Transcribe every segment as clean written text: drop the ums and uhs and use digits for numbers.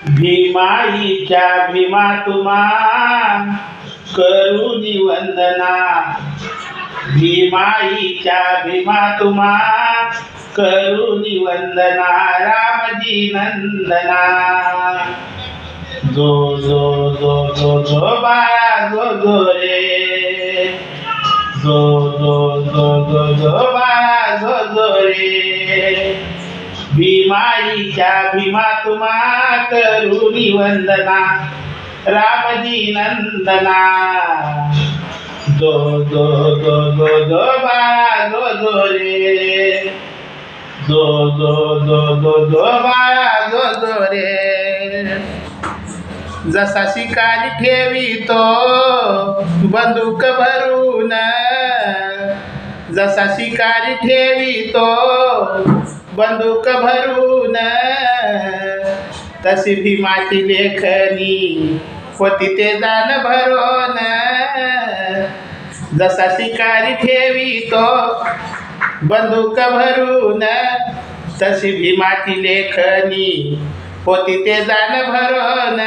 भीमाईच्या भीमा तुम्हा करुणी वंदना. भीमाईच्या भीमा तुम्हा करुणी वंदना. रामजी नंदना. जो जो जो जो जो बाळा जो जो रे. जो जो जो जो जो बाळा जो जो रे. भीमाईच्या भीमा तुम्हा करुणी वंदना. रामजी नंदना. जो जो जो जो जो बाळा जो जो रे. जो जो जो जो जो बाळा जो जो रे. जसा शिकारी ठेवितो बंदूक भरून. जसा शिकारी ठेवितो बंदूक भरून. तशी भीमाची लेखनी होती ते दान भरून. जसा शिकारी ठेवितो बंदूक भरून. तशी भीमाची लेखनी होती ते दान भरून.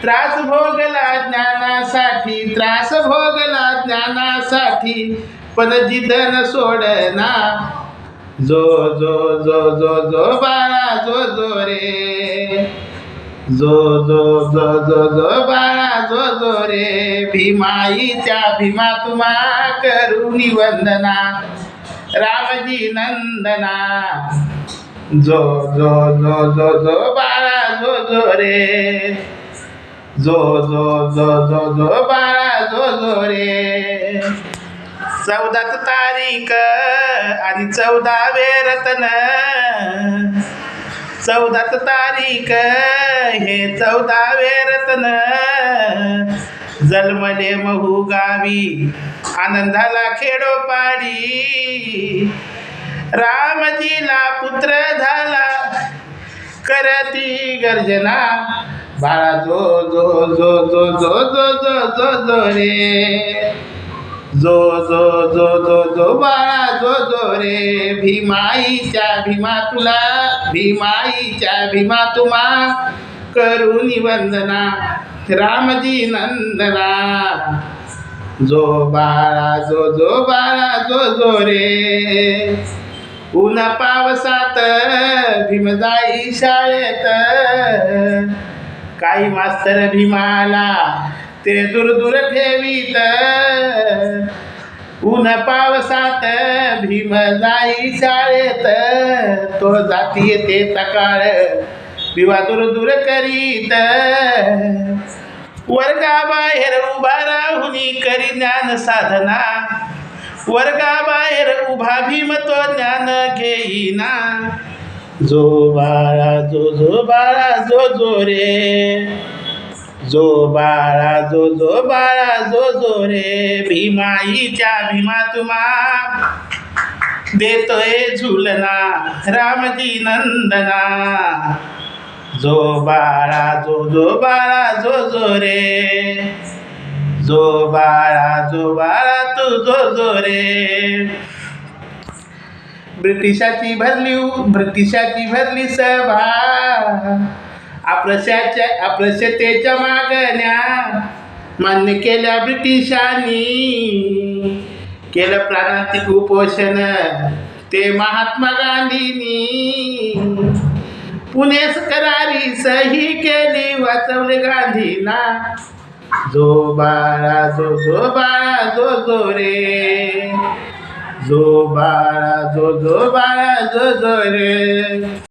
त्रास भोगला ज्ञानासाठी. त्रास भोगला ज्ञानासाठी. पण जिद्द न सोडना. जो जो जो जो जो बाळा जो जो रे. जो जो जो जो जो बाळा जो जो रे. भीमाईच्या भीमा तुम्हा करुणी वंदना. रामजी नंदना. जो जो जो जो जो बाळा जो जो रे. जो जो जो जो जो बाळा जो जो रे. 14 तारीख आणि 14वे रत्न. 14 तारीख हे 14वे रत्न. जन्मले महू गावी आनंदाला खेडोपाडी. रामजीला पुत्र झाला करती गर्जना. बाळा जो जो जो जो जो जो जो जो जो रे. जो जो जो जो जो बाळा जो जो रे. भीमाईच्या भीमा तुला. भीमाईच्या भीमा तुम्हा करुणी वंदना. रामजी नंदना. जो बाळा जो जो बाळा जो जो रे. ऊन पावसात भीम जाई शाळेत. काही मास्तर भीमाला ते दूर दूर ठेवीत. ऊन पावसात भीम जाई शाळेत. तो जाती येते सकाळ विवा दूर दूर करीत. वर्गाबाहेर उभा राहून करी ज्ञान साधना. वर्गाबाहेर उभा भीम तो ज्ञान घेईना. जो बाळा जो जो बाळा जो जो रे. जो बाळा जो जो बाळा जो जो रे. भीमाईच्या भीमा तुम्हा देतोय झुलना. रामजी नंदना. जो बाळा जो जो बाळा जो जो रे. जो बाळा जो बाळा तू जो जो रे. ब्रिटिशाची भरली सभा. अस्पृश्यतेच्या मागण्या मान्य केल्या ब्रिटिशांनी. केलं प्राणांतिक उपोषण ते महात्मा गांधींनी. पुणे करारी सही केली वाचवले गांधींना. जो बाळा जो जो बाळा जो जो रे. जो बाळा जो जो बाळा जो जो रे.